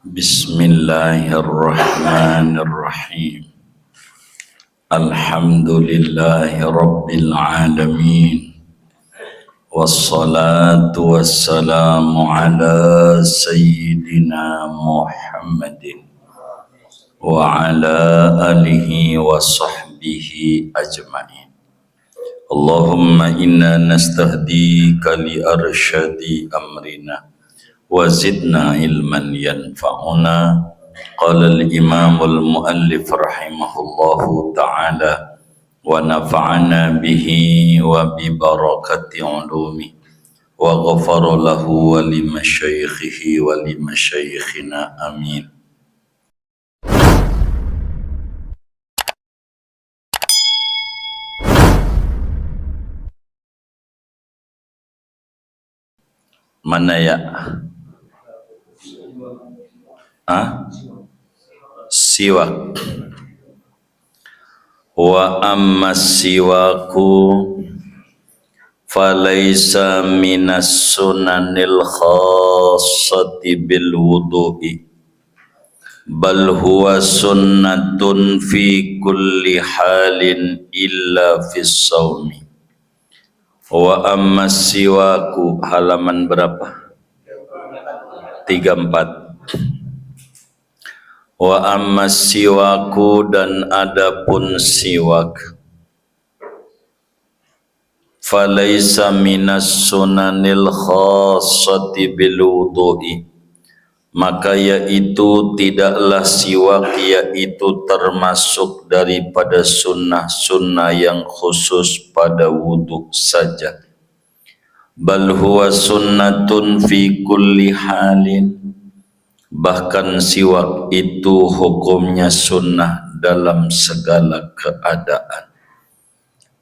Bismillahirrahmanirrahim. Alhamdulillahi rabbil alamin. Wassalatu wassalamu ala sayyidina Muhammadin wa ala alihi wa sahbihi ajma'in. Allahumma inna nastahdika li arsyadi amrina wa zidna ilman yanfa'una. Qala al-imam al-muallif rahimahullahu ta'ala wa nafa'ana bihi wa bi barakati ulumi wa ghafara lahu wa li masyaikhihi wa li masyaikhina amin. Mana ya? Siwak. Wa amma siwaku falaysa minas sunanil khassati bil wudu'i bal huwa sunnatun fi kulli halin illa fis sawmi. Wa amma siwaku, halaman berapa? 34. Wa amma siwaku, dan adapun siwak, falaysa minas sunanil khassati bil wudu'i, maka yaitu tidaklah siwak yaitu termasuk daripada sunnah-sunnah yang khusus pada wudu saja. Bal huwa sunnatun fi kulli halin, bahkan siwak itu hukumnya sunnah dalam segala keadaan.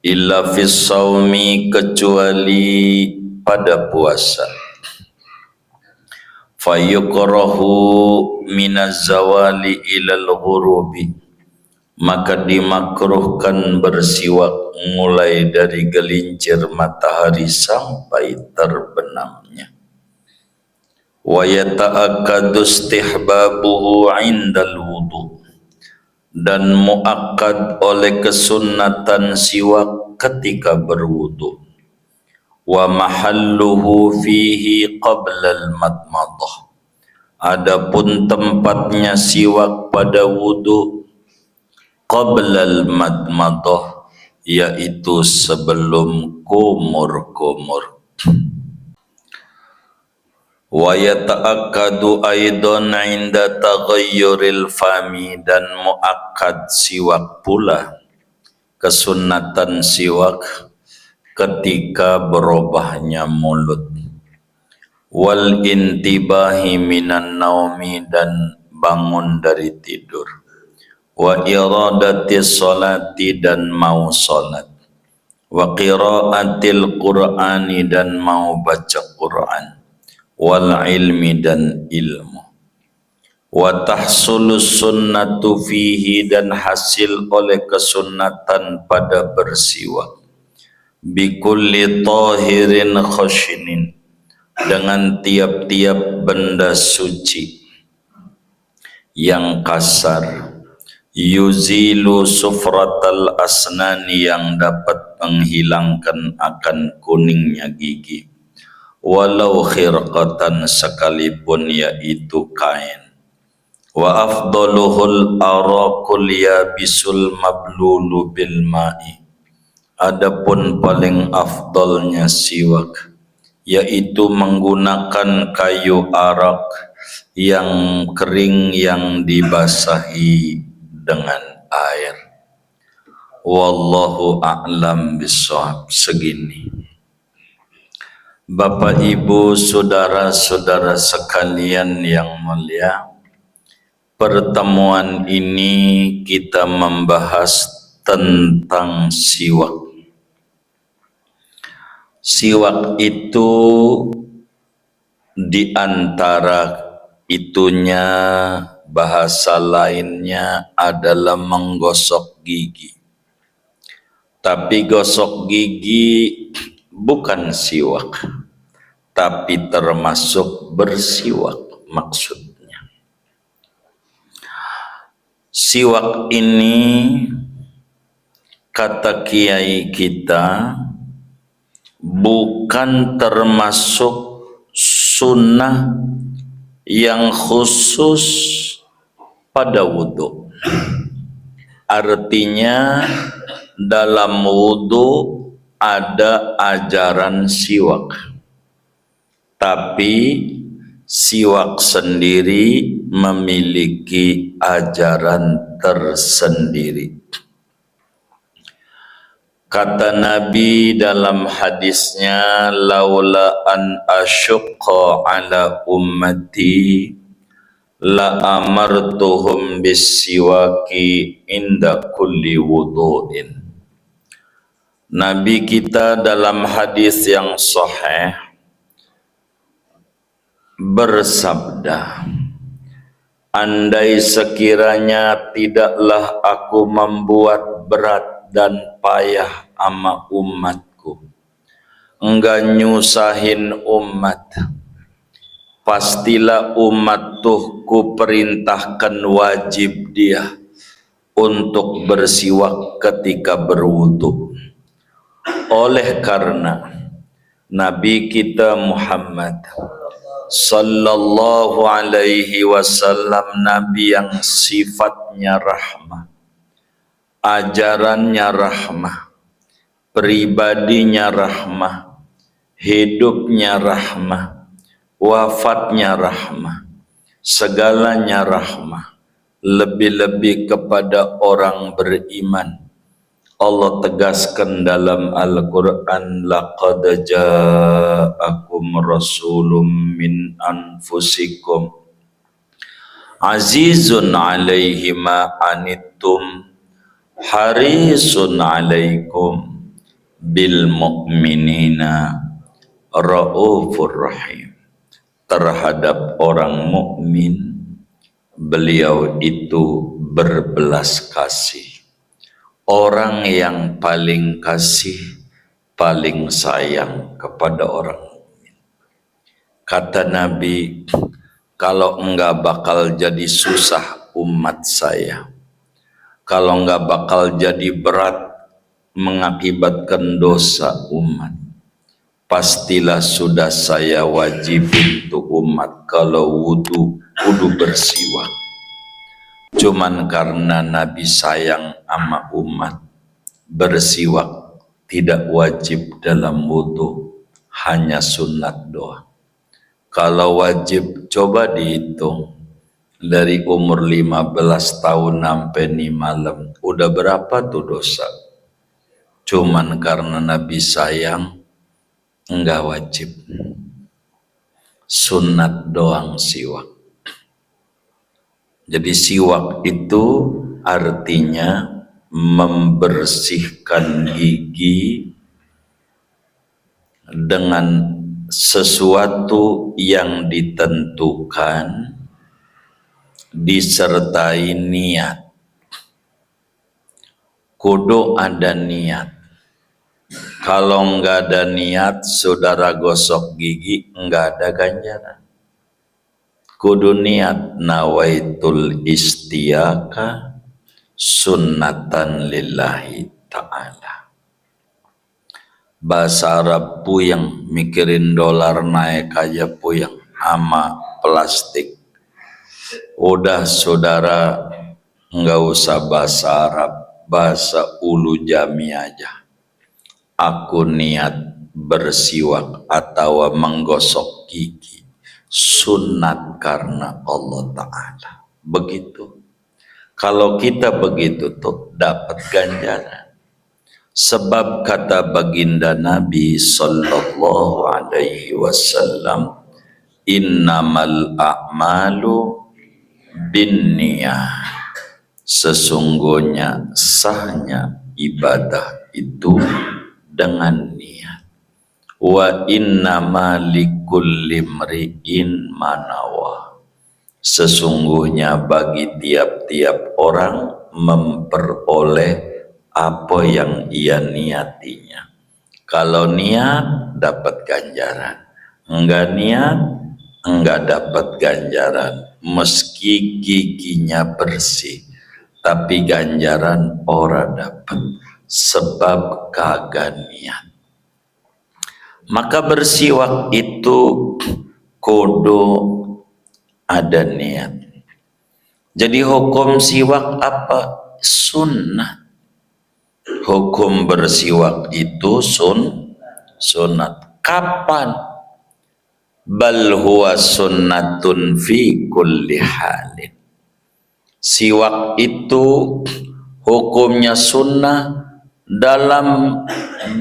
Illa fis saumi, kecuali pada puasa. Fayukrahu minaz zawali ilal ghurubi, maka dimakruhkan bersiwak mulai dari gelincir matahari sampai terbenamnya. Wa yata'akkadu istihbabuhu 'indal wudu, dan muakkad oleh kesunnatan siwak ketika berwudu. Wa mahalluhu fihi qablal madmadah, adapun tempatnya siwak pada wudu qablal madmadah, yaitu sebelum kumur-kumur. Wa yata'akkadu aidan 'inda taghayyuril fami, dan muakkad siwak pula kesunnatan siwak ketika berubahnya mulut. Wal intibahi minan naumi, dan bangun dari tidur. Wa iradati sholati, dan mau salat. Wa qiraatil qur'ani, dan mau baca Quran. Wal ilmi, dan ilmu. Wa tahsulus sunnatu fihi, dan hasil oleh kesunnatan pada bersiwak. Bikulli tahirin khashinin, dengan tiap-tiap benda suci yang kasar. Yuzilu sufratal asnani, yang dapat menghilangkan akan kuningnya gigi. Walau khirqatan, sekalipun yaitu kain. Wa afdaluhul araqul yabisul mablulu bil ma'i, adapun paling afdalnya siwak yaitu menggunakan kayu arak yang kering yang dibasahi dengan air. Wallahu a'lam bishawab. Segini. Bapak Ibu, saudara-saudara sekalian yang mulia, pertemuan ini kita membahas tentang siwak. Siwak itu di antara itunya, bahasa lainnya adalah menggosok gigi. Tapi gosok gigi bukan siwak, tapi termasuk bersiwak maksudnya. Siwak ini kata kiai kita bukan termasuk sunnah yang khusus pada wudhu. Artinya dalam wudhu ada ajaran siwak, tapi siwak sendiri memiliki ajaran tersendiri. Kata Nabi dalam hadisnya, laula an asyqa ala ummati la amartuhum bisiwaki inda kulli wudu'in. Nabi kita dalam hadis yang sahih bersabda, andai sekiranya tidaklah aku membuat berat dan payah ama umatku, enggak nyusahin umat, pastilah umat tuh ku perintahkan wajib dia untuk bersiwak ketika berwudu. Oleh karena Nabi kita Muhammad sallallahu alaihi wasallam Nabi yang sifatnya rahmah, ajarannya rahmah, pribadinya rahmah, hidupnya rahmah, wafatnya rahmah, segalanya rahmah, lebih-lebih kepada orang beriman. Allah tegaskan dalam Al-Quran, laqad ja'akum rasulun min anfusikum azizun alaihi ma anittum harisun alaikum bil mu'minina raufur rahim. Terhadap orang mukmin beliau itu berbelas kasih. Orang yang paling kasih, paling sayang kepada orang mukmin. Kata Nabi, kalau enggak bakal jadi susah umat saya, kalau enggak bakal jadi berat mengakibatkan dosa umat, pastilah sudah saya wajibin tuh umat kalau wudu bersiwak. Cuman karena Nabi sayang sama umat, bersiwak tidak wajib dalam wudu, hanya sunat doang. Kalau wajib coba dihitung, dari umur 15 tahun sampai nih malam, udah berapa tuh dosa? Cuman karena Nabi sayang, enggak wajib, sunat doang siwak. Jadi siwak itu artinya membersihkan gigi dengan sesuatu yang ditentukan disertai niat. Kudu ada niat. Kalau enggak ada niat, saudara gosok gigi enggak ada ganjaran. Kudu niat, nawaitul istiyaka sunnatan lillahi ta'ala. Bahasa Arab puyeng, mikirin dolar naik aja puyeng, sama plastik. Udah saudara enggak usah bahasa Arab, bahasa ulu jami aja. Aku niat bersiwak atau menggosok gigi sunat karena Allah Ta'ala. Begitu. Kalau kita begitu tuh dapat ganjaran. Sebab kata baginda Nabi sallallahu alaihi wasallam, innamal a'malu binniyah. Sesungguhnya sahnya ibadah itu dengan niat. Wa innama likulli mri'in manawa. Sesungguhnya bagi tiap-tiap orang memperoleh apa yang ia niatinya. Kalau niat dapat ganjaran, enggak niat enggak dapat ganjaran. Meski giginya bersih, tapi ganjaran ora dapat sebab kagak niat. Maka bersiwak itu kudu ada niat. Jadi hukum siwak apa? Sunnah. Hukum bersiwak itu sunat. Kapan? Bal huwa sunnatun fi kulli halin. Siwak itu hukumnya sunnah dalam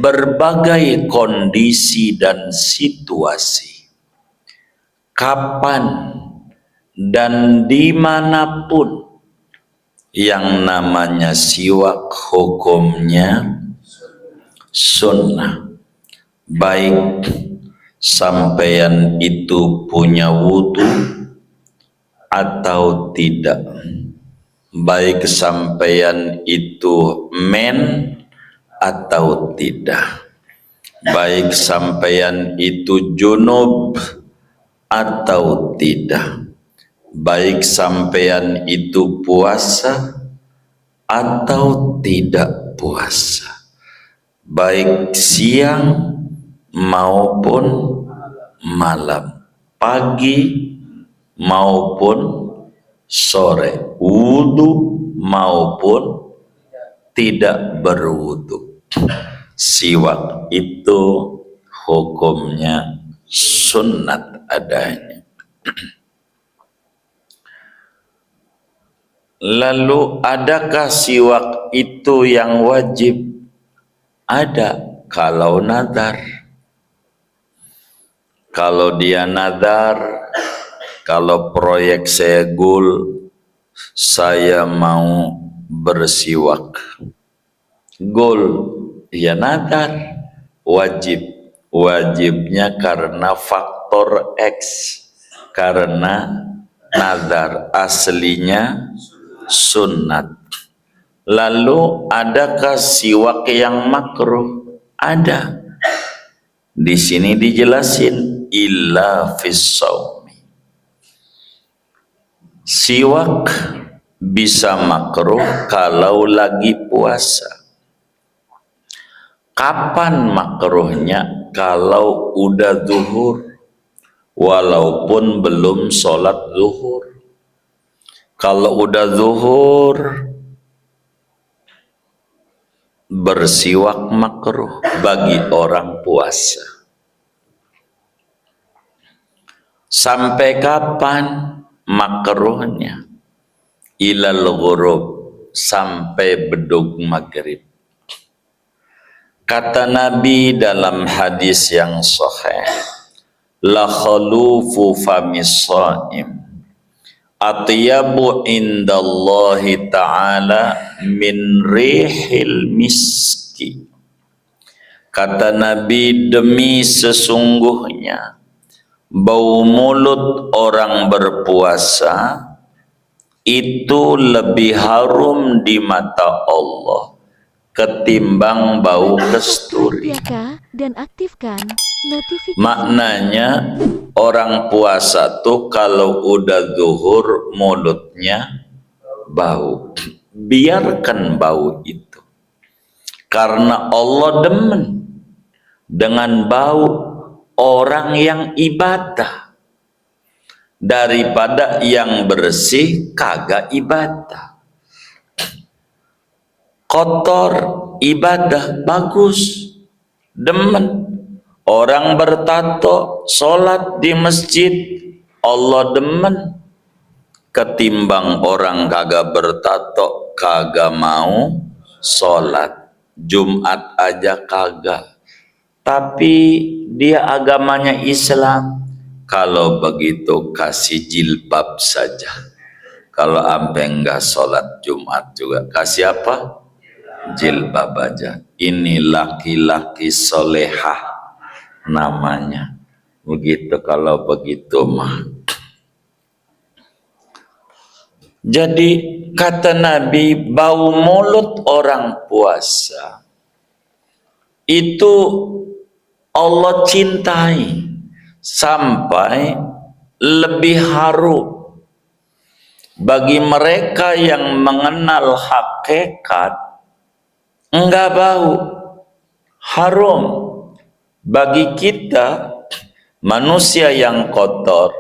berbagai kondisi dan situasi. Kapan dan dimanapun yang namanya siwak hukumnya sunnah. Baik sampeyan itu punya wudu atau tidak, baik sampeyan itu men atau tidak, baik sampeyan itu junub atau tidak, baik sampeyan itu puasa atau tidak puasa, baik siang maupun malam, pagi maupun sore, wudu maupun tidak berwudu. Siwak itu hukumnya sunnat adanya. Lalu adakah siwak itu yang wajib? Ada kalau nadar. Kalau dia nadar, kalau proyek saya goal, saya mau bersiwak. Goal, ya nadar, wajib. Wajibnya karena faktor X, karena nadar, aslinya sunnat. Lalu adakah siwak yang makruh? Ada. Di sini dijelasin illa fis shaumi. Siwak bisa makruh kalau lagi puasa. Kapan makruhnya? Kalau udah zuhur, walaupun belum sholat zuhur. Kalau udah zuhur, bersiwak makruh bagi orang puasa. Sampai kapan makruhnya? Ilal ghurub, sampai bedug maghrib. Kata Nabi dalam hadis yang sahih, la khalufu famis shaim atyabu indallahi ta'ala min rihil miski. Kata Nabi, demi sesungguhnya bau mulut orang berpuasa itu lebih harum di mata Allah ketimbang bau kasturi. Dan aktifkan notifikasi. Maknanya orang puasa tuh kalau udah zuhur mulutnya bau. Biarkan bau itu. Karena Allah demen dengan bau orang yang ibadah daripada yang bersih kagak ibadah. Kotor ibadah bagus, demen. Orang bertato sholat di masjid Allah demen ketimbang orang kagak bertato kagak mau sholat Jumat aja kagak, tapi dia agamanya Islam. Kalau begitu kasih jilbab saja. Kalau ampe enggak sholat Jumat juga kasih apa? Jilbab aja. Ini laki-laki solehah namanya. Begitu kalau begitu mah. Jadi kata Nabi, bau mulut orang puasa itu Allah cintai sampai lebih harum Bagi mereka yang mengenal hakikat, enggak bau, haram. Bagi kita manusia yang kotor,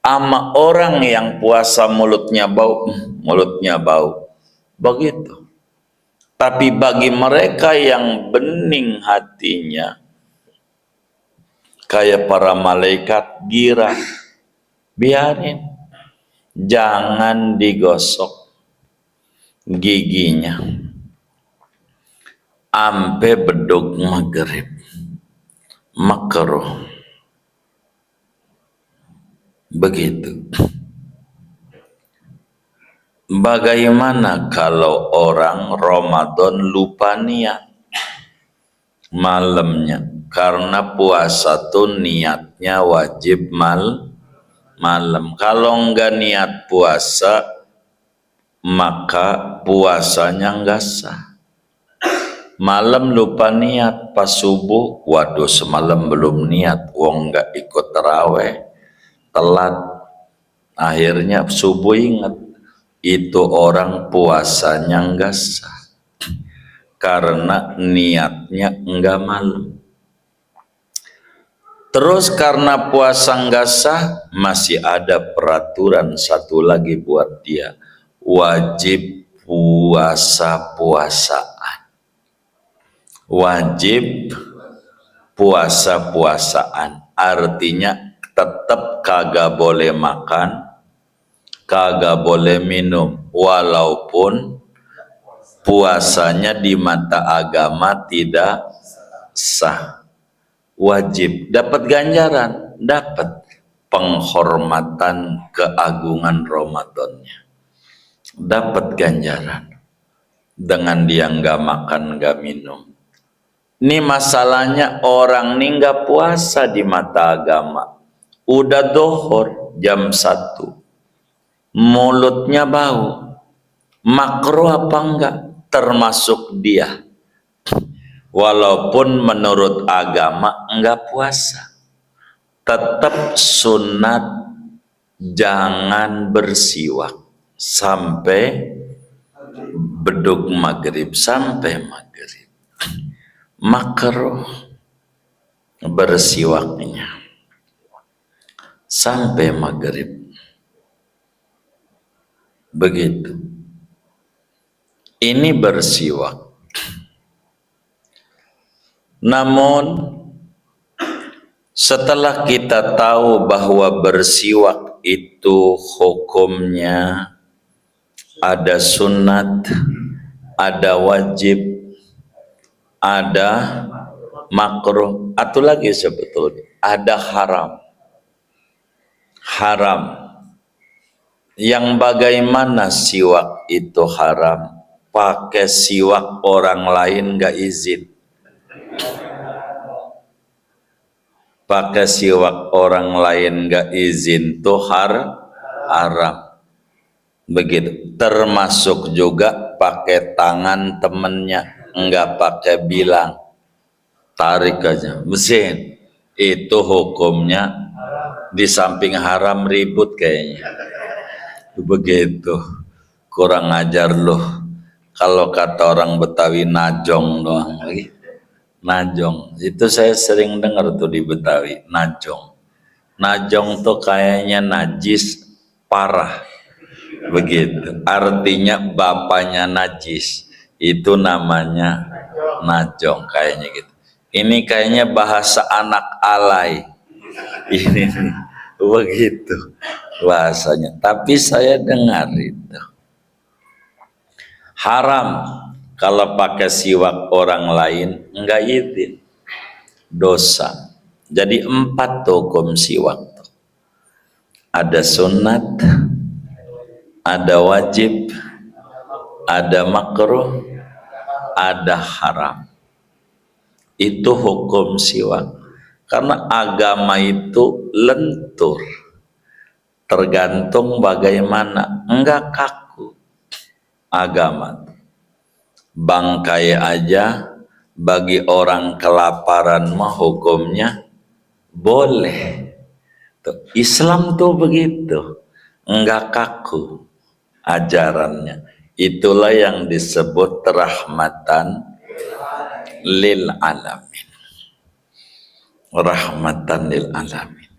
ama orang yang puasa mulutnya bau, begitu. Tapi bagi mereka yang bening hatinya, kayak para malaikat, girang, biarin, jangan digosok giginya ampe bedug maghrib, makruh. Begitu. Bagaimana kalau orang Ramadan lupa niat malamnya? Karena puasa tuh niatnya wajib malam. Kalau enggak niat puasa, maka puasanya enggak sah. Malam lupa niat, pas subuh, waduh semalam belum niat, wong enggak ikut taraweh, telat. Akhirnya subuh ingat, itu orang puasanya enggak sah. Karena niatnya enggak malam. Terus karena puasa enggak sah, masih ada peraturan satu lagi buat dia. Wajib puasa-puasaan. Wajib puasa-puasaan. Artinya tetap kagak boleh makan, kagak boleh minum. Walaupun puasanya di mata agama tidak sah. Wajib, dapat ganjaran, dapat penghormatan keagungan Ramadannya, dapat ganjaran dengan dia nggak makan nggak minum. Ini masalahnya orang ini nggak puasa di mata agama, udah dohor jam 1, mulutnya bau, makruh apa enggak? Termasuk dia. Walaupun menurut agama enggak puasa, tetap sunat jangan bersiwak sampai bedug maghrib, sampai maghrib. Makruh bersiwaknya sampai maghrib. Begitu. Ini bersiwak. Namun setelah kita tahu bahwa bersiwak itu hukumnya ada sunat, ada wajib, ada makruh, atau lagi sebetulnya ada haram. Haram. Yang bagaimana siwak itu haram? Pakai siwak orang lain gak izin. Pakai siwak orang lain gak izin tuh haram. Begitu. Termasuk juga pakai tangan temennya, enggak pakai bilang, tarik aja mesin. Itu hukumnya di samping haram, ribut kayaknya. Begitu. Kurang ajar loh. Kalau kata orang Betawi, najong doang lagi. Najong, itu saya sering dengar tuh di Betawi, najong. Najong tuh kayaknya najis parah, begitu. Artinya bapaknya najis, itu namanya najong kayaknya gitu. Ini kayaknya bahasa anak alay, ini begitu bahasanya. Tapi saya dengar itu haram. Kalau pakai siwak orang lain enggak izin, dosa. Jadi 4 hukum siwak. Ada sunat, ada wajib, ada makruh, ada haram. Itu hukum siwak. Karena agama itu lentur, tergantung bagaimana. Enggak kaku agama. Bangkai aja bagi orang kelaparan mah hukumnya boleh. Tuh, Islam tuh begitu, enggak kaku. ajarannya. Itulah yang disebut rahmatan lil alamin. Rahmatan lil alamin.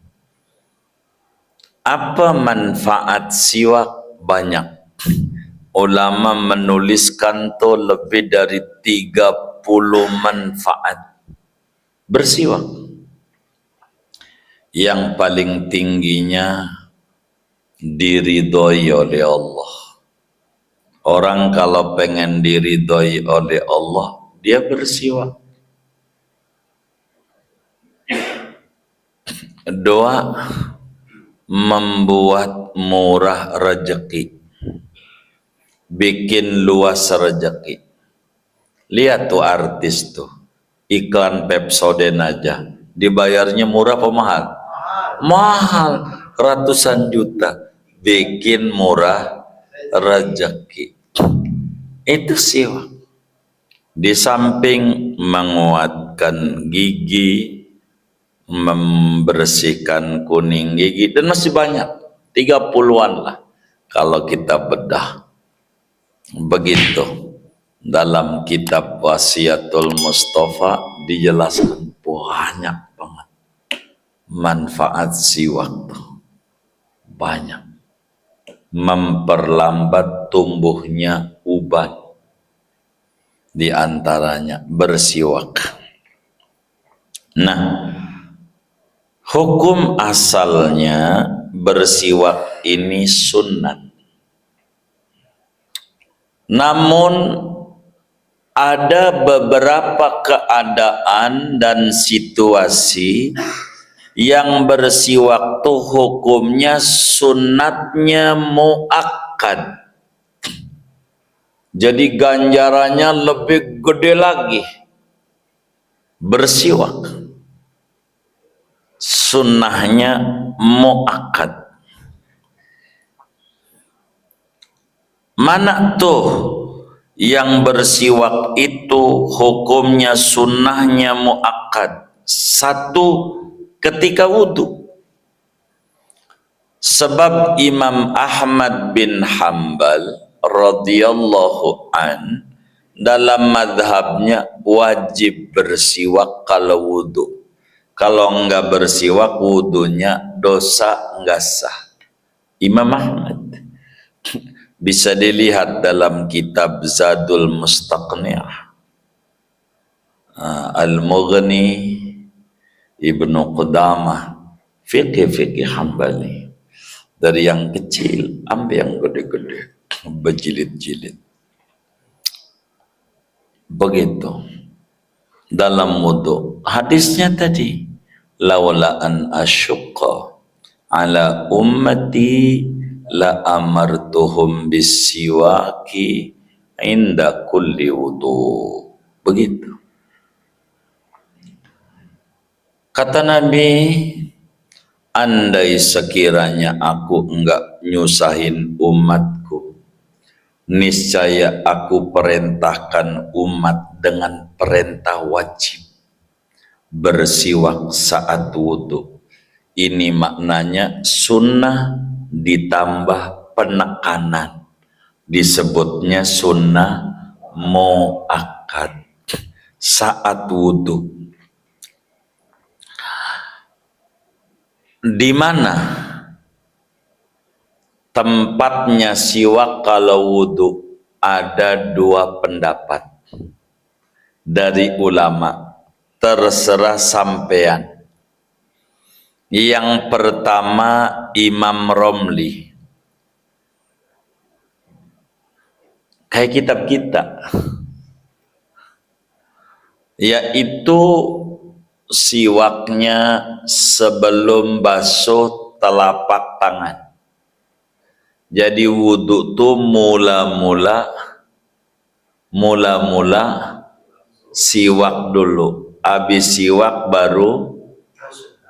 Apa manfaat siwak? Banyak. Ulama menuliskan tuh lebih dari 30 manfaat bersiwak. Yang paling tingginya diridhoi oleh Allah. Orang kalau pengen diridhoi oleh Allah, dia bersiwak. Doa membuat murah rezeki, bikin luas rezeki. Lihat tuh artis tuh, iklan Pepsodent aja, dibayarnya murah apa mahal? Mahal, ratusan juta, bikin murah rezeki. Itu siwak. Di samping menguatkan gigi, membersihkan kuning gigi, dan masih banyak, 30-an lah kalau kita bedah. Begitu dalam kitab Wasiatul Mustafa dijelaskan banyak banget manfaat siwak tuh. Banyak. Memperlambat tumbuhnya uban, di antaranya bersiwak. Nah, hukum asalnya bersiwak ini sunnat. Namun ada beberapa keadaan dan situasi yang bersiwak tuh hukumnya sunnatnya muakkad. Jadi ganjarannya lebih gede lagi. Bersiwak. Sunnahnya muakkad. Mana tuh yang bersiwak itu hukumnya sunnahnya muakkad? Satu, ketika wudhu. Sebab Imam Ahmad bin Hanbal radhiyallahu an dalam madhabnya wajib bersiwak kalau wudhu. Kalau enggak bersiwak wudhunya dosa, enggak sah. Imam Ahmad. Bisa dilihat dalam kitab Zadul Mustaqni', Al-Mughni, Ibnu Qudamah, fikih Hambali. Dari yang kecil sampai yang gede-gede, berjilid-jilid. Begitu. Dalam wudu, hadisnya tadi, laula an asyqa ala ummati la amartuhum bisiwaki inda kulli wudu. Begitu. Kata Nabi, andai sekiranya aku enggak nyusahin umatku, niscaya aku perintahkan umat dengan perintah wajib bersiwak saat wudu. Ini maknanya sunnah ditambah penekanan, disebutnya sunnah muakkad saat wudu. Di mana tempatnya siwak kalau wudu? Ada dua pendapat dari ulama, terserah sampean. Yang pertama Imam Romli, kayak kitab kita, yaitu siwaknya sebelum basuh telapak tangan. Jadi wudhu tuh mula-mula siwak dulu, habis siwak baru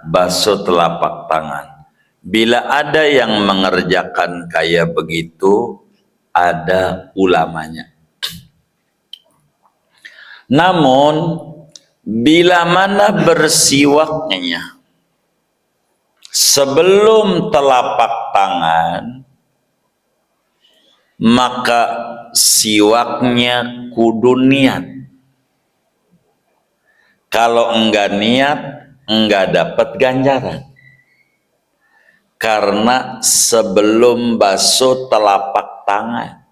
basuh telapak tangan. Bila ada yang mengerjakan kayak begitu, ada ulamanya. Namun bila mana bersiwaknya sebelum telapak tangan, maka siwaknya kudu niat. Kalau enggak niat, enggak dapat ganjaran. Karena sebelum basuh telapak tangan,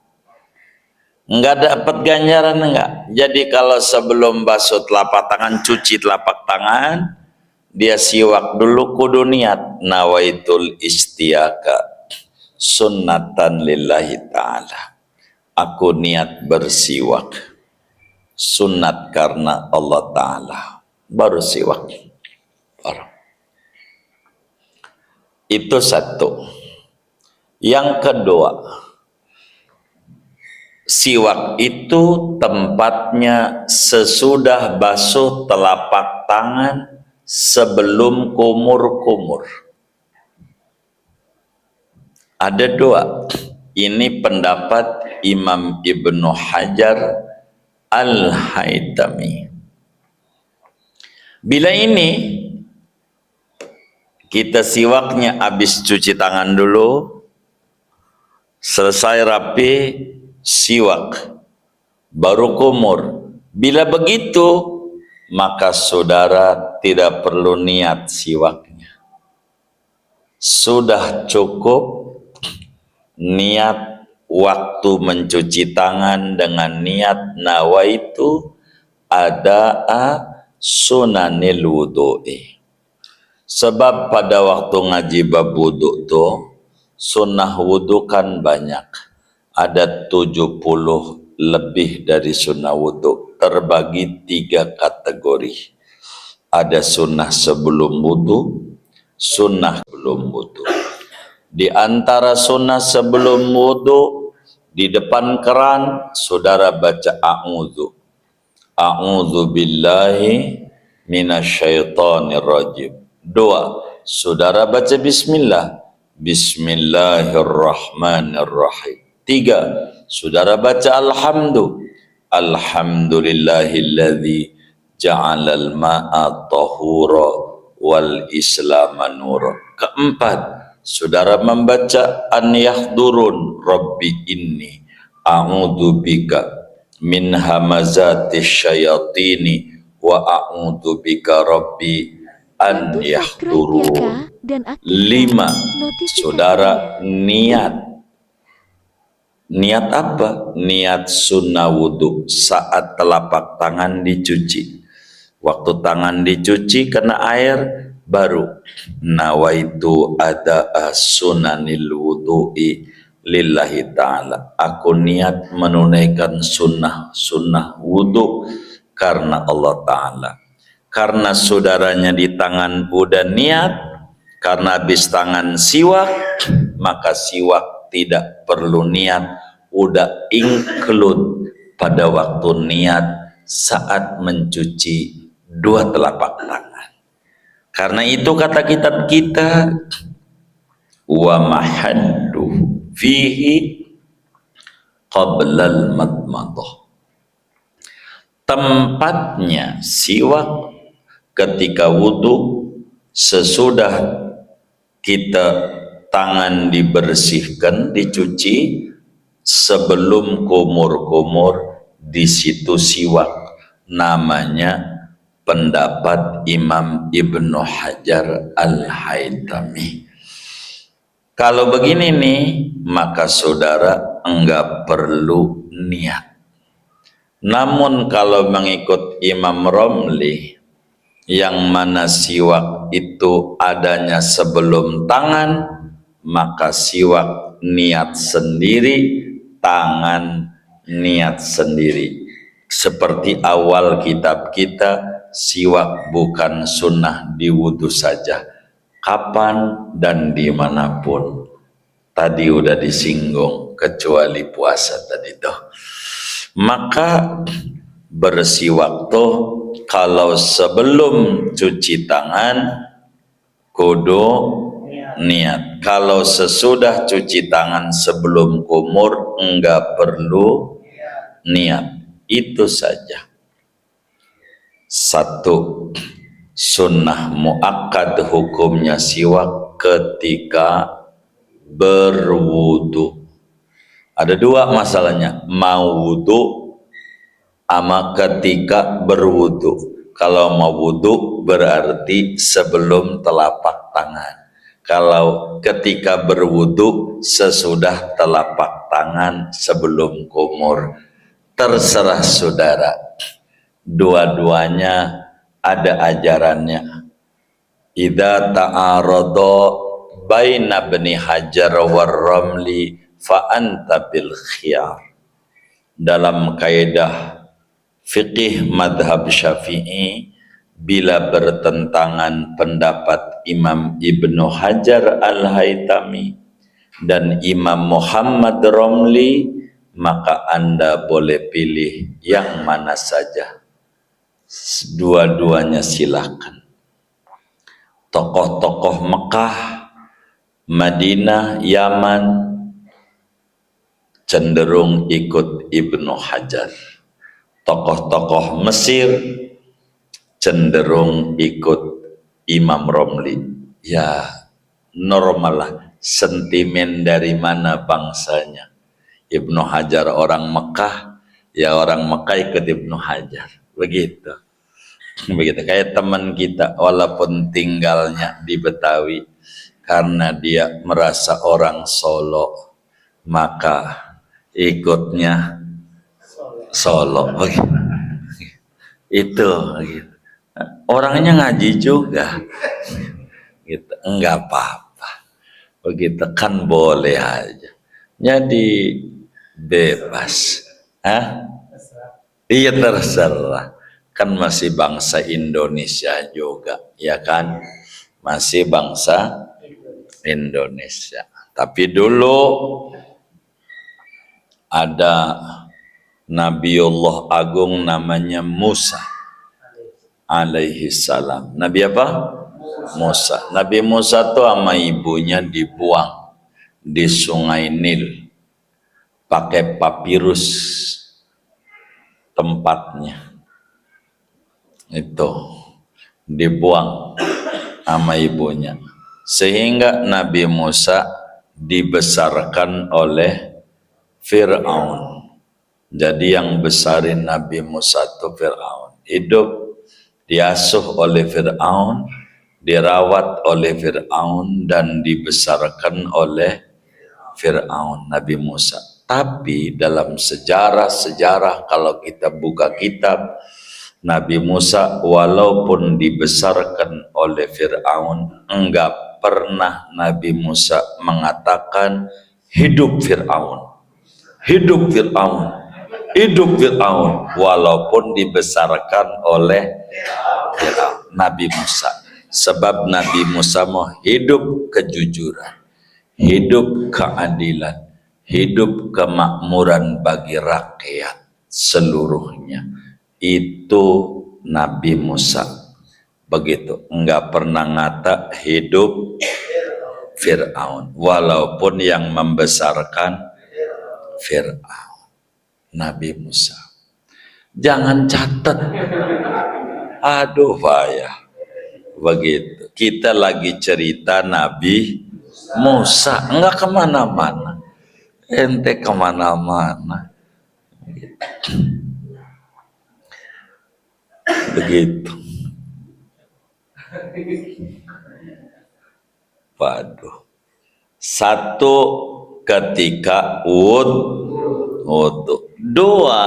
enggak dapat ganjaran enggak. Jadi kalau sebelum basuh telapak tangan, cuci telapak tangan, dia siwak dulu kudu niat. Nawaitul istiaka sunnatan lillahi ta'ala. Aku niat bersiwak sunat karena Allah Ta'ala. Baru siwak. Baru. Itu satu. Yang kedua, siwak itu tempatnya sesudah basuh telapak tangan sebelum kumur-kumur. Ada dua. Ini pendapat Imam Ibnu Hajar Al-Haytami. Bila ini kita siwaknya habis cuci tangan dulu, selesai rapi, siwak, baru kumur. Bila begitu, maka saudara tidak perlu niat siwaknya. Sudah cukup niat waktu mencuci tangan dengan niat nawaitu ada'a sunanil wudu'i. Sebab pada waktu ngaji bab wudu tuh sunnah wudu kan banyak. Ada 70 lebih dari sunnah wudu, terbagi 3 kategori. Ada sunnah sebelum wudu, sunnah belum wudu. Di antara sunnah sebelum wudu, di depan keran saudara baca a'udzu. A'udzu billahi minasyaitonir rajim. 2, saudara baca bismillah. Bismillahirrahmanirrahim. 3, saudara baca alhamdulillahilladzi ja'alal ma'a tahura wal islama nura. 4, saudara membaca an yahdurun rabbi inni a'udzu bika min hamazatis syayatini wa a'udzu bika rabbi an yahdurun. 5, saudara niat. Niat apa? Niat sunnah wudu saat telapak tangan dicuci. Waktu tangan dicuci kena air, baru nawaitu ada sunanil wudu'i lillahi ta'ala. Aku niat menunaikan sunnah wudu karena Allah Ta'ala. Karena saudaranya di tangan udah niat, karena habis tangan siwak, maka siwak tidak perlu niat, udah include pada waktu niat saat mencuci 2 telapak tangan. Karena itu kata kitab kita, wa mahaddu fihi qablal madmadah. Tempatnya siwak ketika wudu sesudah kita tangan dibersihkan, dicuci, sebelum kumur-kumur, di situ siwak. Namanya pendapat Imam Ibnu Hajar Al-Haytami. Kalau begini nih, maka saudara enggak perlu niat. Namun kalau mengikut Imam Romli, yang mana siwak itu adanya sebelum tangan, maka siwak niat sendiri, tangan niat sendiri. Seperti awal kitab kita, siwak bukan sunnah di wudu saja, kapan dan dimanapun. Tadi udah disinggung, kecuali puasa tadi tuh. Maka bersiwak tuh kalau sebelum cuci tangan kudu niat. Kalau sesudah cuci tangan sebelum kumur enggak perlu niat. Itu saja. 1, sunnah muakkad hukumnya siwak ketika berwudu. Ada dua masalahnya, mau wudu sama ketika berwudu. Kalau mau wudu berarti sebelum telapak tangan. Kalau ketika berwudu sesudah telapak tangan sebelum kumur. Terserah saudara. Dua-duanya ada ajarannya. Idza ta'arada baina Ibnu Hajar war Ramli fa anta bil khiyar. Dalam kaidah fikih madhab Syafi'i, bila bertentangan pendapat Imam Ibnu Hajar Al-Haytami dan Imam Muhammad Ramli, maka Anda boleh pilih yang mana saja. Dua-duanya silakan. Tokoh-tokoh Mekah, Madinah, Yaman cenderung ikut Ibnu Hajar. Tokoh-tokoh Mesir cenderung ikut Imam Romli. Ya, normal lah. Sentimen dari mana bangsanya. Ibnu Hajar orang Mekah, ya orang Mekah ikut Ibnu Hajar. Begitu. Begitu. Kayak teman kita, walaupun tinggalnya di Betawi, karena dia merasa orang Solo, maka ikutnya Solo. Itu gitu. Orangnya ngaji juga gitu. Enggak apa-apa, begitu kan, boleh aja, jadi bebas. Iya, terserah, kan masih bangsa Indonesia juga, ya kan, masih bangsa Indonesia. Tapi dulu ada Nabiullah Agung namanya Musa alaihi salam. Nabi apa? Musa. Nabi Musa tuh sama ibunya dibuang di Sungai Nil pakai papirus tempatnya. Itu dibuang sama ibunya. Sehingga Nabi Musa dibesarkan oleh Fir'aun. Jadi yang besarin Nabi Musa itu Fir'aun. Hidup diasuh oleh Fir'aun, dirawat oleh Fir'aun, dan dibesarkan oleh Fir'aun, Nabi Musa. Tapi dalam sejarah kalau kita buka kitab, Nabi Musa walaupun dibesarkan oleh Fir'aun, enggak pernah Nabi Musa mengatakan hidup Fir'aun, hidup Fir'aun, hidup Fir'aun, walaupun dibesarkan oleh Fir'aun, Nabi Musa. Sebab Nabi Musa mau hidup kejujuran, hidup keadilan, hidup kemakmuran bagi rakyat seluruhnya. Itu Nabi Musa. Begitu, enggak pernah ngata hidup Fir'aun, walaupun yang membesarkan Fir'aun, Nabi Musa. Jangan catat, aduh payah. Begitu, kita lagi cerita Nabi Musa, enggak kemana-mana, ente kemana-mana. Begitu. Waduh. Satu, ketika wudu. Dua,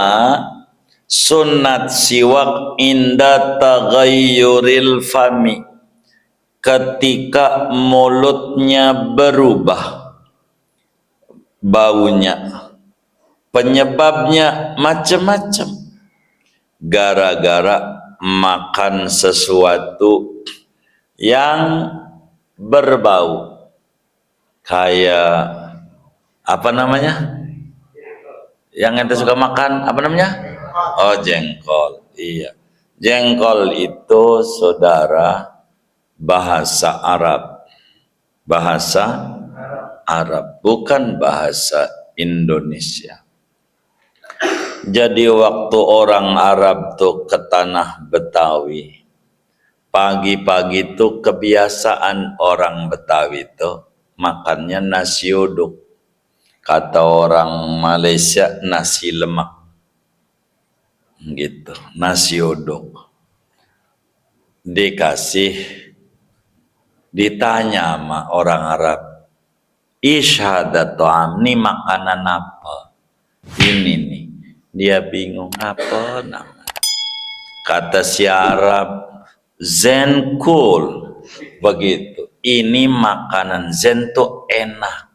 sunat siwak inda taghayyuril fami. Ketika mulutnya berubah baunya. Penyebabnya macam-macam. Gara-gara makan sesuatu yang berbau, kayak apa namanya yang ente suka makan, apa namanya? Oh, jengkol. Iya, jengkol itu saudara bahasa Arab, bahasa Arab, bukan bahasa Indonesia. Jadi waktu orang Arab tuh ke tanah Betawi, pagi-pagi tuh kebiasaan orang Betawi tuh makannya nasi uduk. Kata orang Malaysia nasi lemak. Gitu, nasi uduk. Ditanya sama orang Arab, isyhadatu am, ini makanan apa? Ini nih. Dia bingung apa namanya. Kata si Arab, zenkul. Begitu. Ini makanan, zen tuh enak.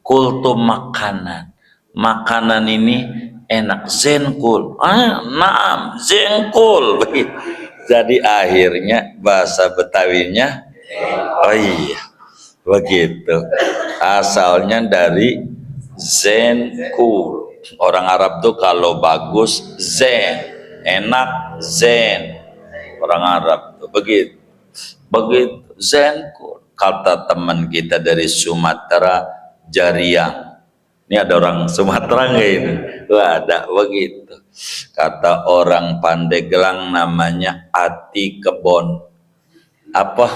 Kul tuh makanan. Makanan ini enak. Zenkul. Naam, zenkul. Begitu. Jadi akhirnya bahasa Betawinya, oh iya, begitu. Asalnya dari zenkul. Orang Arab tuh kalau bagus zen, enak zen. Orang Arab tuh begitu, begitu zenkul. Kata teman kita dari Sumatera, Jariang. Ini ada orang Sumatera nggak ini? Wah, ada begitu. Kata orang Pandeglang namanya ati kebon. Apa?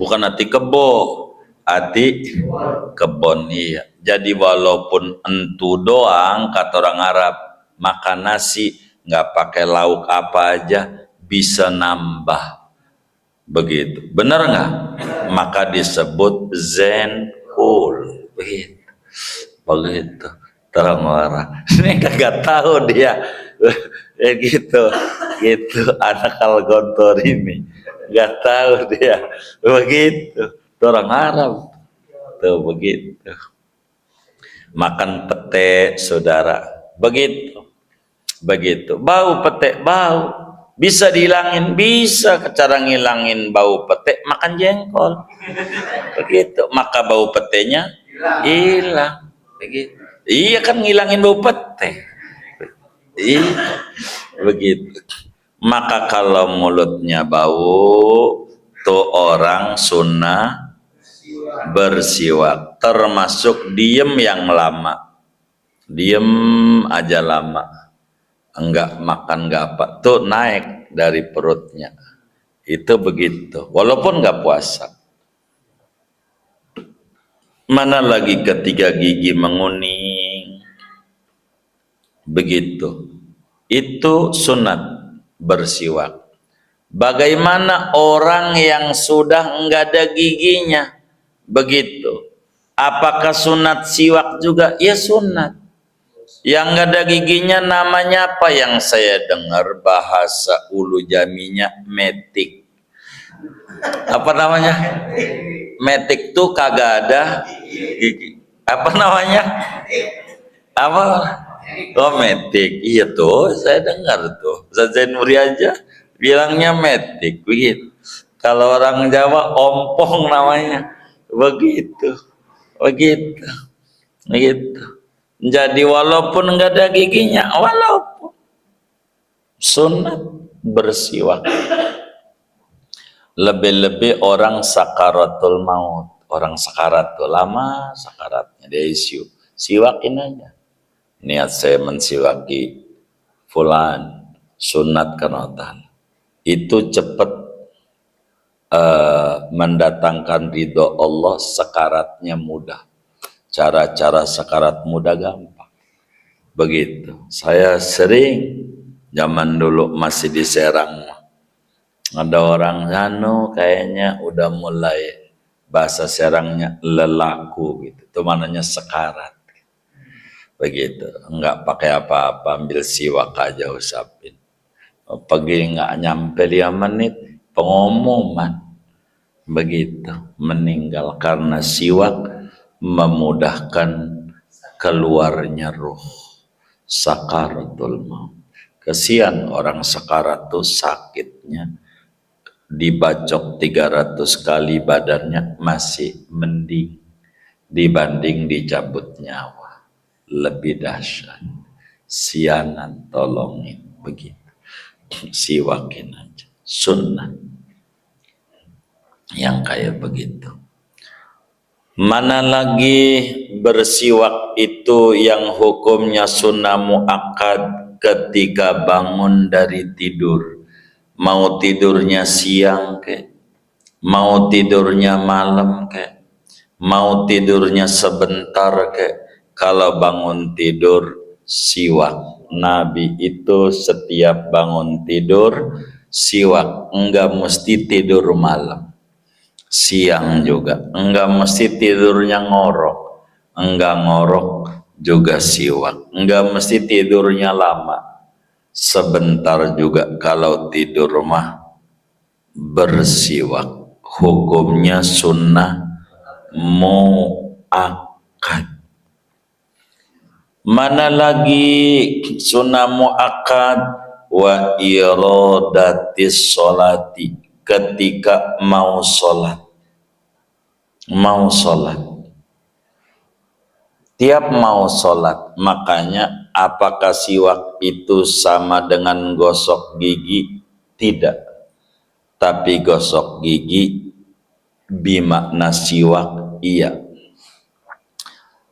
Bukan ati kebo, ati kebon. Iya. Jadi walaupun entu doang, kata orang Arab, makan nasi nggak pakai lauk apa aja bisa nambah. Begitu. Benar nggak? Maka disebut zenkul. Begitu. Begitu. Terang orang. Ini kagak tahu dia. Ya gitu. Gitu. Anak Al-Gontor ini. Gak tahu dia. Begitu. Orang Arab. Tuh begitu. Makan pete, saudara. Begitu. Begitu. Bau pete, bau. Bisa dihilangin, bisa. Cara ngilangin bau pete, makan jengkol. Begitu. Maka bau petenya hilang. Begitu. Iya kan ngilangin bau pete. Iya. Begitu. Maka kalau mulutnya bau, tuh orang sunnah bersiwak. Termasuk diem yang lama. Diem aja lama. Enggak makan enggak apa. Tuh naik dari perutnya. Itu begitu. Walaupun enggak puasa. Mana lagi ketika gigi menguning. Begitu. Itu sunat bersiwak. Bagaimana orang yang sudah enggak ada giginya? Begitu. Apakah sunat siwak juga? Ya sunat. Yang enggak ada giginya namanya apa? Yang saya dengar bahasa ulu jaminya metik. Apa namanya? Metik tuh kagak ada gigi. Apa namanya? Apa? Oh metik. Iya tuh, saya dengar tuh. Ustaz Zainuri aja bilangnya metik. Begitu. Kalau orang Jawa ompong namanya. Begitu. Begitu. Begitu. Jadi walaupun enggak ada giginya, walaupun sunat bersiwak. Lebih-lebih orang sakaratul maut. Orang sakarat tuh lama sakaratnya di ICU. Siwakin aja. Niat saya mensiwaki fulan sunat kenotan. Itu cepat mendatangkan ridho Allah, sakaratnya mudah. Cara-cara sakarat mudah gampang. Begitu. Saya sering zaman dulu masih di Serang. Ada orang kayaknya udah mulai bahasa Serangnya lelaku gitu. Itu mananya sekarat. Begitu. Enggak pakai apa-apa, ambil siwak aja usapin. Pergi enggak nyampe 5 menit, pengumuman. Begitu. Meninggal karena siwak memudahkan keluarnya ruh. Sakaratul maut. Kesian orang sakarat tuh sakitnya. Dibacok 300 kali badannya masih mending dibanding dicabut nyawa. Lebih dahsyat. Sianan tolongin begitu. Siwakin aja. Sunnah. Yang kayak begitu. Mana lagi bersiwak itu yang hukumnya sunnah muakkad ketika bangun dari tidur. Mau tidurnya siang kek, mau tidurnya malam kek, mau tidurnya sebentar kek, kalau bangun tidur siwak. Nabi itu setiap bangun tidur siwak, enggak mesti tidur malam. Siang juga, enggak mesti tidurnya ngorok. Enggak ngorok juga siwak. Enggak mesti tidurnya lama. Sebentar juga kalau tidur mah bersiwak. Hukumnya sunnah muakkad. Mana lagi sunnah muakkad? Wa iradatis sholati, ketika mau sholat. Tiap mau sholat. Makanya apakah siwak itu sama dengan gosok gigi? Tidak. Tapi gosok gigi bimakna siwak, iya.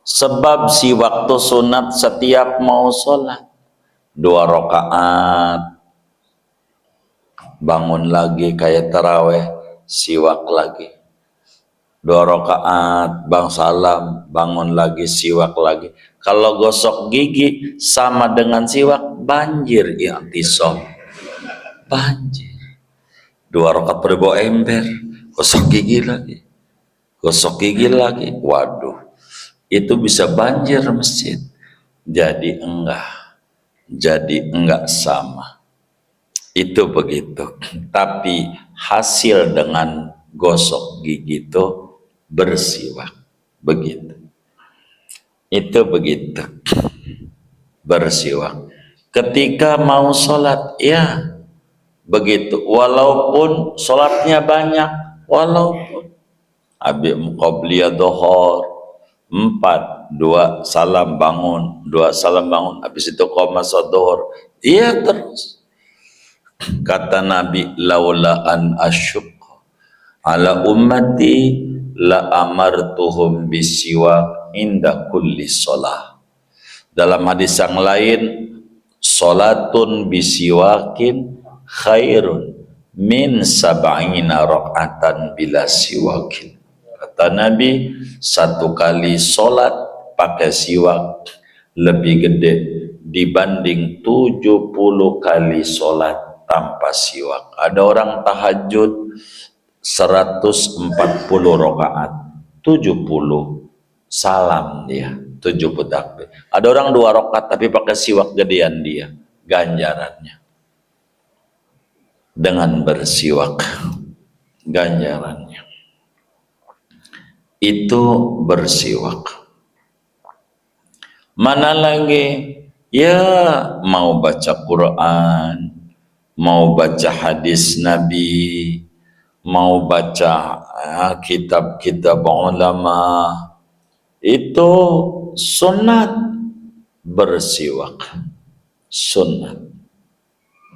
Sebab siwak itu sunat setiap mau sholat. 2 rakaat, bangun lagi kayak taraweh, siwak lagi. 2 rakaat, bang salam, bangun lagi, siwak lagi. Kalau gosok gigi sama dengan siwak, banjir i'tisam. Banjir. 2 rakaat berbawa ember, gosok gigi lagi. Gosok gigi lagi. Waduh. Itu bisa banjir masjid. Jadi enggak sama. Itu begitu. Tapi hasil dengan gosok gigi itu bersiwak. Begitu. Itu begitu. Bersiwak. Ketika mau sholat, ya begitu. Walaupun sholatnya banyak, walaupun habis qobliyah dhuhur 4, 2 salam bangun, 2 salam bangun, habis itu qomas dhuhur. Iya terus. Kata Nabi, laula an asyqa ala ummati la amartuhum bisiwak inda kulli shalah. Dalam hadis yang lain, salatun bisiwakin khairun min sab'ina rakaatan bila siwakin. Kata Nabi, 1 kali sholat pakai siwak lebih gede dibanding 70 kali sholat tanpa siwak. Ada orang tahajud 140 rakaat, 70 salam dia, 70 takbir. Ada orang 2 rakaat tapi pakai siwak gedean dia, ganjarannya. Dengan bersiwak, ganjarannya. Itu bersiwak. Mana lagi? Ya, mau baca Quran, mau baca hadis Nabi, mau baca kitab-kitab ulama, itu sunat bersiwak. Sunat.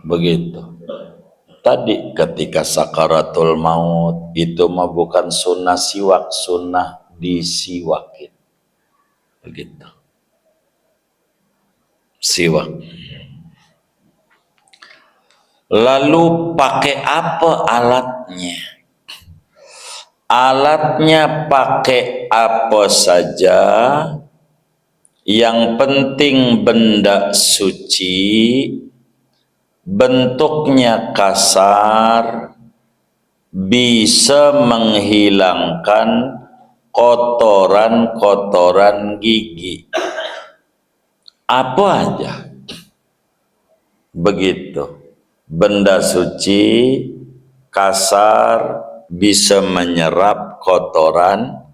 Begitu. Tadi ketika sakaratul maut itu mah bukan sunnah siwak, sunnah disiwakin. Begitu. Siwak. Lalu pakai apa alatnya? Alatnya pakai apa saja, yang penting benda suci, bentuknya kasar, bisa menghilangkan kotoran-kotoran gigi. Apa aja. Begitu. Benda suci, kasar, bisa menyerap kotoran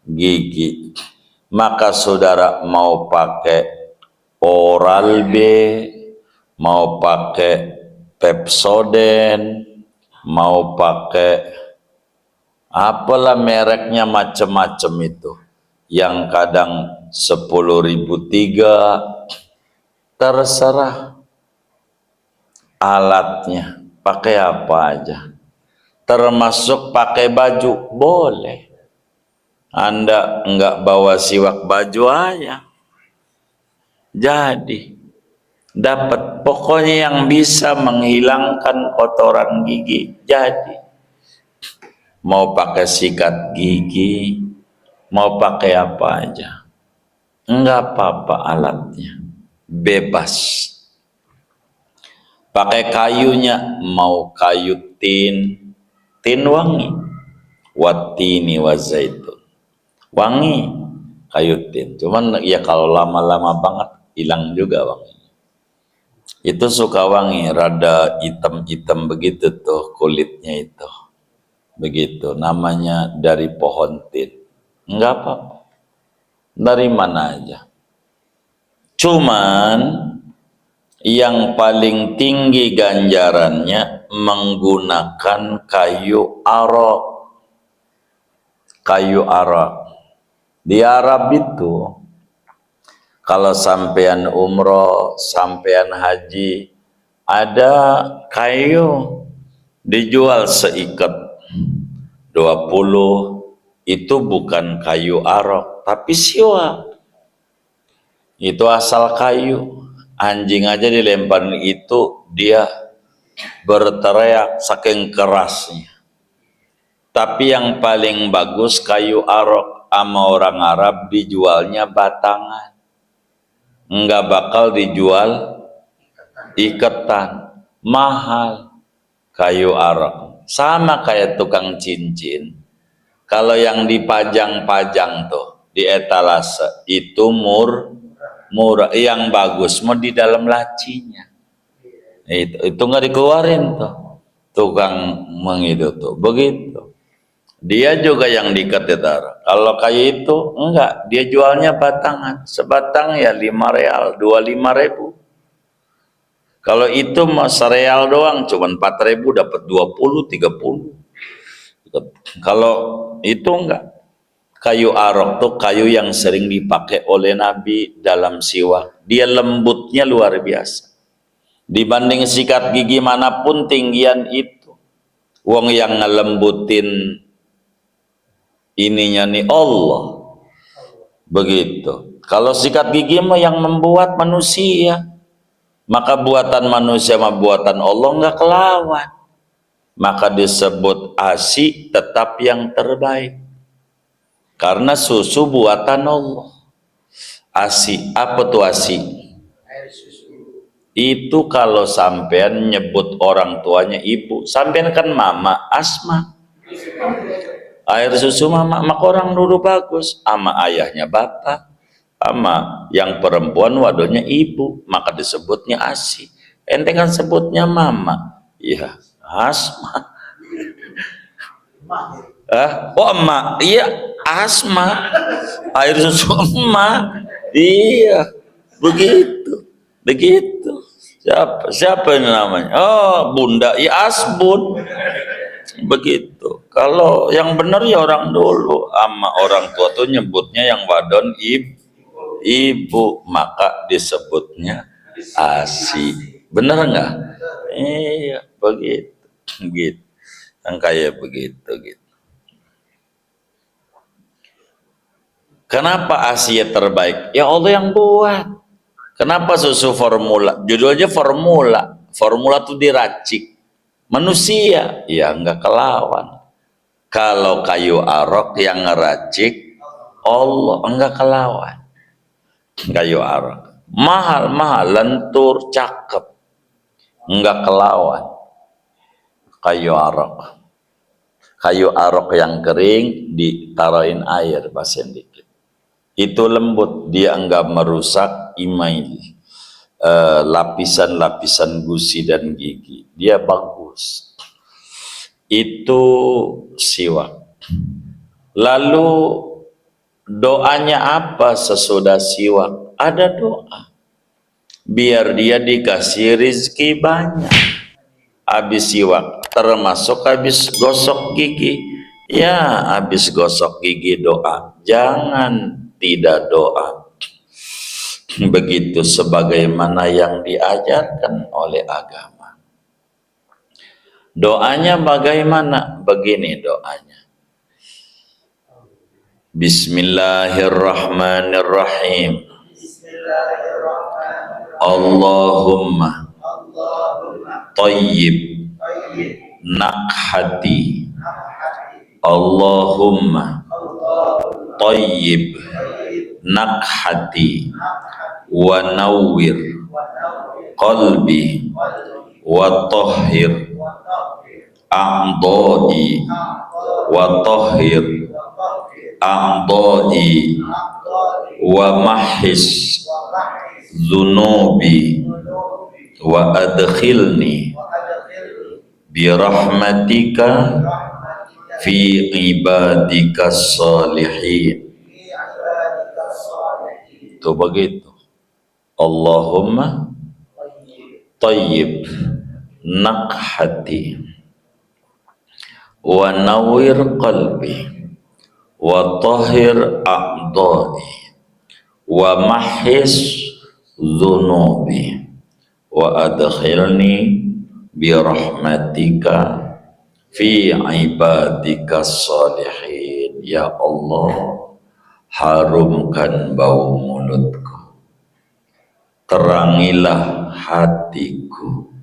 gigi. Maka saudara mau pakai Oral-B, mau pakai Pepsodent, mau pakai apalah mereknya macam-macam itu, yang kadang 10.003, terserah alatnya, pakai apa aja. Termasuk pakai baju, boleh. Anda enggak bawa siwak, baju aja. Jadi dapat, pokoknya yang bisa menghilangkan kotoran gigi. Jadi mau pakai sikat gigi, mau pakai apa aja. enggak apa-apa alatnya, bebas. Pakai kayunya, mau kayu tin, tin wangi, watini wazaitun, wangi kayu tin. Cuman ya kalau lama-lama banget hilang juga wangi. Itu suka wangi, rada hitam-hitam begitu tuh kulitnya itu. Begitu, namanya dari pohon tin. Enggak apa-apa, dari mana aja. Cuman yang paling tinggi ganjarannya menggunakan kayu arok. Kayu arok. Di Arab itu, kalau sampean umroh, sampean haji, ada kayu dijual seikat 20, itu bukan kayu arok, tapi siwa. Itu asal kayu. Anjing aja dilemparin itu, dia berteriak saking kerasnya. Tapi yang paling bagus kayu arok, sama orang Arab dijualnya batangan. Enggak bakal dijual iketan. Mahal kayu arok. Sama kayak tukang cincin. Kalau yang dipajang-pajang tuh di etalase itu murah, yang bagus mau di dalam lacinya. Itu nggak dikeluarin tuh tukang mengitu tuh begitu. Dia juga yang diikat ditaruh. Kalau kayak itu enggak, dia jualnya batangan. Sebatang ya 5 real, 25.000. Kalau itu mah sereal doang cuman 4.000 dapat 20, 30. Kalau itu enggak. Kayu arok tuh kayu yang sering dipakai oleh Nabi dalam siwak. Dia lembutnya luar biasa. Dibanding sikat gigi manapun tinggian itu. Wong yang ngelembutin ininya nih Allah. Begitu. Kalau sikat gigi mah yang membuat manusia. Maka buatan manusia sama buatan Allah enggak kelawan. Maka disebut ASI tetap yang terbaik. Karena susu buatan Allah. ASI, apa tuh ASI? Itu kalau sampean nyebut orang tuanya ibu, sampean kan mama, Asma. Air susu mama, maka orang dulu bagus. Ama ayahnya bapak, ama yang perempuan waduhnya ibu, maka disebutnya ASI. Ente kan sebutnya mama, iya Asma. Oh emak, iya Asma. Air susu emak, iya begitu, begitu. Siapa ini namanya? Oh bunda, iya Asbun. Begitu. Kalau yang benar ya orang dulu, ama orang tua tuh nyebutnya yang wadon ibu, maka disebutnya ASI. Benar enggak? Iya, begitu. Gitu. Yang kayak begitu gitu. Kenapa ASI terbaik? Ya Allah yang buat. Kenapa susu formula? Judulnya formula. Formula tuh diracik. Manusia ya enggak kelawan. Kalau kayu arok yang ngeracik Allah enggak kelawan. Kayu arok mahal lentur cakep enggak kelawan. Kayu arok yang kering ditaruhin air basen dikit, itu lembut, dia enggak merusak email, lapisan-lapisan gusi dan gigi, dia bagus. Itu siwak. Lalu doanya apa sesudah siwak? Ada doa biar dia dikasih rizki banyak. Habis siwak, termasuk habis gosok gigi, ya habis gosok gigi doa, jangan tidak doa. Begitu sebagaimana yang diajarkan oleh agama. Doanya bagaimana? Begini doanya. Bismillahirrahmanirrahim. Allahumma tayyib nakhati. Allahumma tayyib nakhati wa nawwir qalbi wa tahhir a'dha'i wa tahhir a'dha'i wa mahis dhunubi wa adkhilni bi rahmatika fi ibadika salihin. Itu begitu. Allahumma tayyib nakhati wa nawwir qalbi wa tahhir a'dha'i wa mahis dhunubi wa adkhilni bi rahmatika fi ibadika salihin. Ya Allah, harumkan bau mulutku, terangilah hatiku,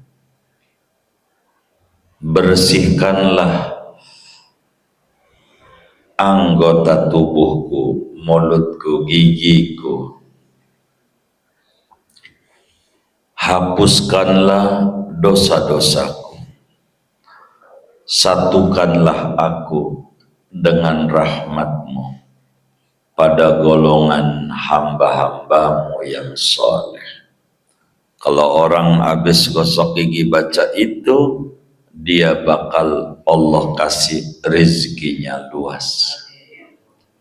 bersihkanlah anggota tubuhku, mulutku, gigiku, hapuskanlah dosa-dosaku, satukanlah aku dengan rahmatmu pada golongan hamba-hambamu yang soleh. Kalau orang habis gosok gigi baca itu, dia bakal Allah kasih rezekinya luas.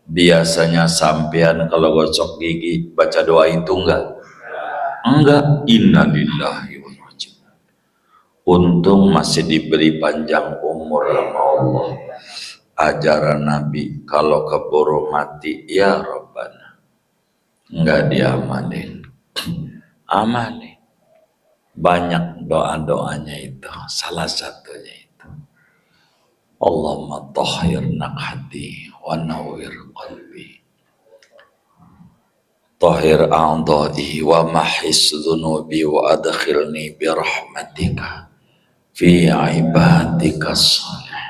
Biasanya sampean kalau gosok gigi baca doa itu enggak, innalillahi wa inna ilaihi raji'un. Untung masih diberi panjang umur sama Allah. Ajaran Nabi kalau keburu mati, ya Rabbana, enggak diamanin. Amanin. Banyak doa-doanya itu, salah satunya itu, Allahumma tahhir nakhati wa nawwir qalbi, tahhir a'dha'i wa mahis dhunubi wa adkhilni bi rahmatika fi ibadika salihin.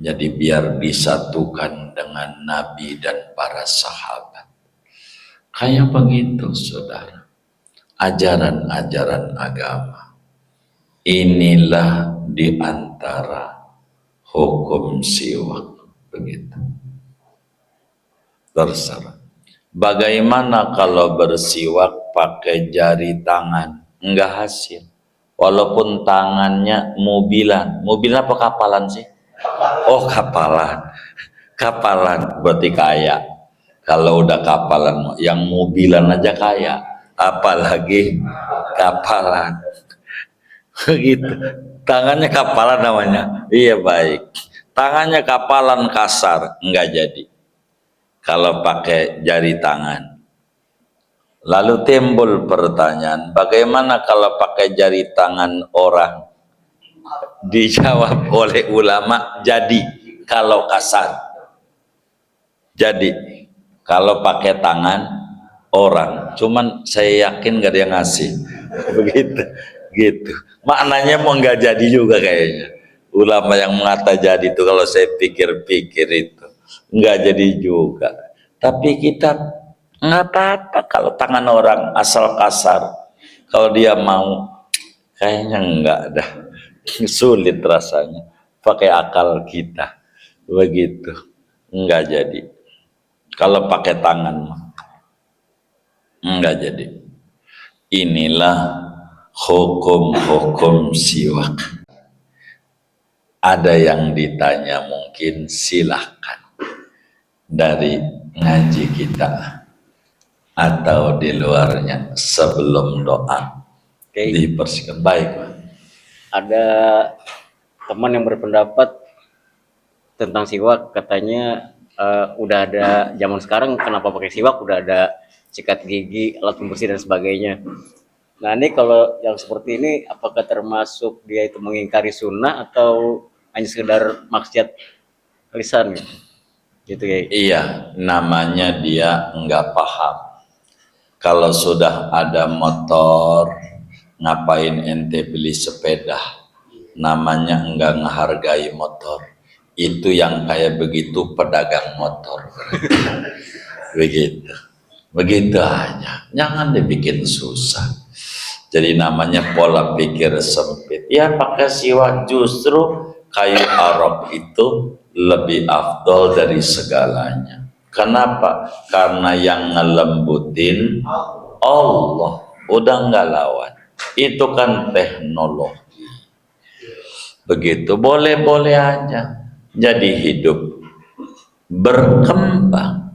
Jadi biar disatukan dengan Nabi dan para sahabat. Kayak begitu, saudara. Ajaran-ajaran agama. Inilah di antara hukum siwak. Begitu. Terserah. Bagaimana kalau bersiwak pakai jari tangan? Enggak hasil. Walaupun tangannya mobilan. Mobilan apa kapalan sih? Oh, kapalan. Kapalan berarti kaya. Kalau udah kapalan, yang mobilan aja kaya, apalagi kapalan. Gitu. Tangannya kapalan namanya. Iya, baik. Tangannya kapalan kasar, enggak jadi. Kalau pakai jari tangan. Lalu timbul pertanyaan, bagaimana kalau pakai jari tangan orang? Dijawab oleh ulama, jadi kalau kasar. Jadi kalau pakai tangan orang, cuman saya yakin gak ada yang ngasih. Begitu, gitu. Maknanya mau nggak jadi juga kayaknya. Ulama yang mengata jadi itu, kalau saya pikir-pikir itu nggak jadi juga. Tapi kita nggak apa-apa kalau tangan orang asal kasar. Kalau dia mau, kayaknya enggak dah. Sulit rasanya pakai akal kita. Begitu, enggak jadi. Kalau pakai tangan enggak jadi. Inilah hukum-hukum siwak. Ada yang ditanya, mungkin silahkan dari ngaji kita atau di luarnya sebelum doa. Dipersilakan. Baik, Pak. Ada teman yang berpendapat tentang siwak, katanya udah ada zaman sekarang, kenapa pakai siwak, udah ada sikat gigi, alat pembersih dan sebagainya. Nah, ini kalau yang seperti ini, apakah termasuk dia itu mengingkari sunnah atau hanya sekedar maksiat lisan gitu ya? Iya, namanya dia nggak paham. Kalau sudah ada motor, ngapain ente beli sepeda? Namanya enggak menghargai motor. Itu yang kayak begitu pedagang motor. Begitu aja, jangan dibikin susah. Jadi namanya pola pikir sempit. Ya pakai siwak, justru kayu arok itu lebih afdol dari segalanya. Kenapa? Karena yang ngelembutin Allah, udah nggak lawan. Itu kan teknologi. Begitu, boleh-boleh aja. Jadi hidup berkembang.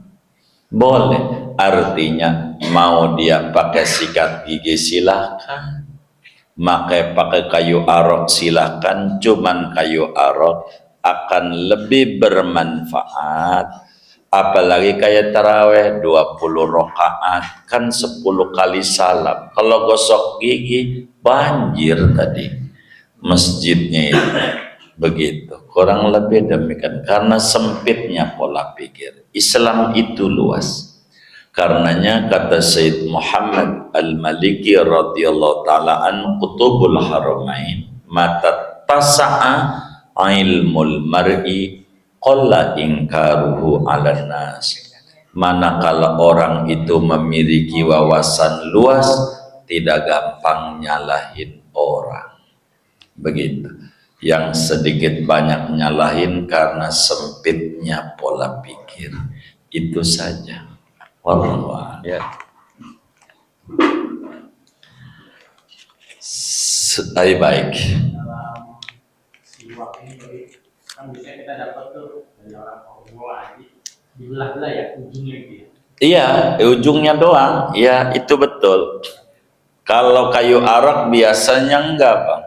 Boleh, artinya mau dia pakai sikat gigi silahkan, pakai kayu arok silahkan. Cuman kayu arok akan lebih bermanfaat, apalagi kayak taraweh 20 rakaat kan 10 kali salam. Kalau gosok gigi banjir tadi masjidnya itu. Begitu, kurang lebih demikian. Karena sempitnya pola pikir. Islam itu luas. Karenanya kata Sayyid Muhammad Al-Maliki radhiyallahu taala an Qutubul Haramain, mata tasa'a ilmul mar'i qalla inkaruhu 'alan nas. Manakala orang itu memiliki wawasan luas, tidak gampang nyalahin orang. Begitu. Yang sedikit banyak nyalahin karena sempitnya pola pikir. Itu saja. Wallahu a'lam. Ya. Baik. Siwak ini kan bisa kita dapat tuh dari orang formula dibelah-belah ya ujungnya gitu. Iya, ujungnya doang. Ya, itu betul. Kalau kayu arak biasanya enggak, Bang.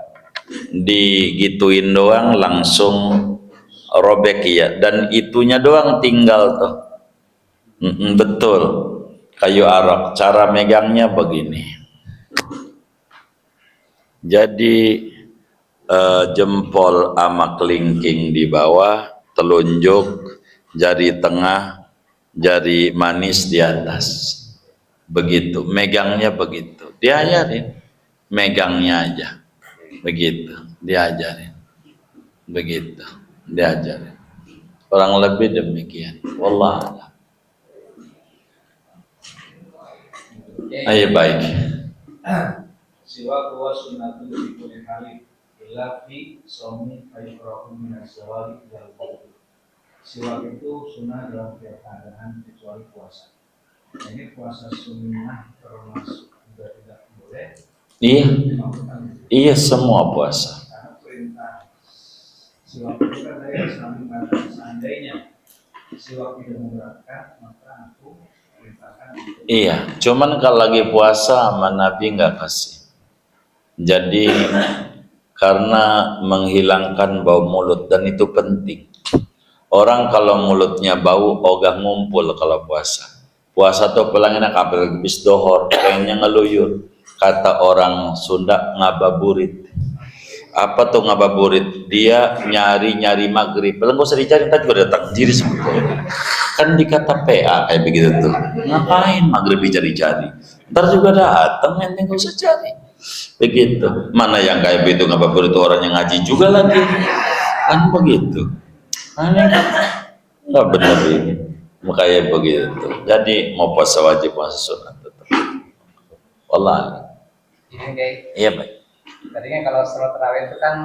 Digituin doang langsung robek ya, dan itunya doang tinggal tuh. Betul, kayu arak cara megangnya begini. Jadi jempol sama kelingking di bawah, telunjuk, jari tengah, jari manis di atas. Begitu, megangnya begitu. Diajarin, megangnya aja. Begitu, diajarin. Begitu, diajarin. Kurang lebih demikian. Wallah a'lam. Ayo baik. Siwak huwa sunnatun fi kulli halin illa fi shaumi fa yukrahu min as-sawali wal qawl. Siwak itu sunnah dalam tiap keadaan kecuali puasa. Ini puasa sunnah termasuk juga tidak boleh. Iya, iya semua puasa. Karena perintah siwak itu kan dari Islam mengatakan seandainya siwak tidak memberatkan maka aku perintahkan. Iya, cuman kalau lagi puasa sama Nabi nggak kasih. Jadi karena menghilangkan bau mulut, dan itu penting. Orang kalau mulutnya bau ogah ngumpul kalau puasa. Puasa tuh pelangnya kabel bis dohor, pengennya ngeluyur. Kata orang Sunda ngababurit. Apa tuh ngababurit? Dia nyari-nyari maghrib. Belum gak usah dicari, ntar juga datang diri sebetulnya. Kan dikata PA kayak begitu tuh. Ngapain maghrib dicari-cari? Ntar juga datang, nanti gak usah cari. Begitu. Mana yang kayak begitu ngababurit itu orang yang ngaji juga lagi. Kan begitu. Aneh kan? Nggak benar ini. Makanya begitu. Jadi mau puasa wajib, puasa sunat tetap. Wallah. Ini guys, Iya baik. tadi kan kalau sholat tarawih itu kan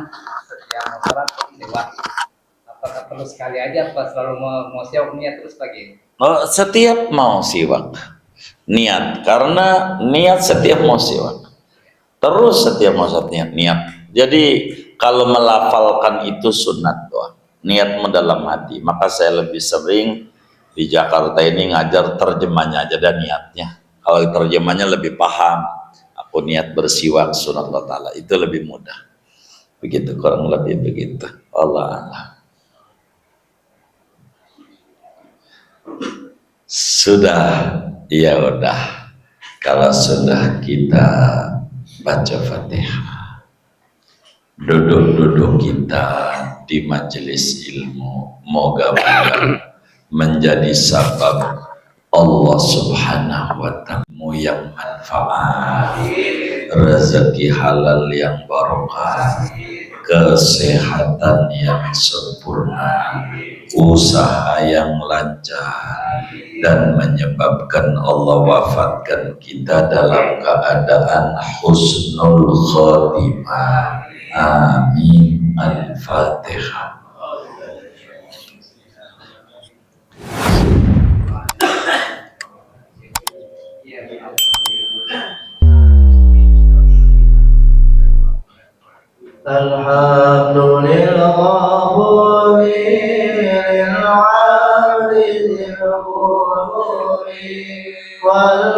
setiap sholat lewat. Apakah perlu sekali aja apa selalu mau siap niat terus pagi? Oh, setiap mau siwak niat, karena niat setiap mau siwak. Terus setiap mau niat. Jadi kalau melafalkan itu sunat doang. Niat mendalam hati. Maka saya lebih sering di Jakarta ini ngajar terjemahnya aja dan niatnya. Kalau terjemahnya lebih paham. Aku niat bersiwak sunat Allah Ta'ala, itu lebih mudah. Begitu, kurang lebih begitu. Allah. Sudah, ya udah. Kalau sudah kita baca Fatihah, duduk-duduk kita di majelis ilmu, moga-moga menjadi sabab Allah Subhanahu wa ta'ala yang manfaat, rezeki halal yang barokah, kesehatan yang sempurna, usaha yang lancar, dan menyebabkan Allah wafatkan kita dalam keadaan husnul khotimah. Amin. Al-Fatihah. Wal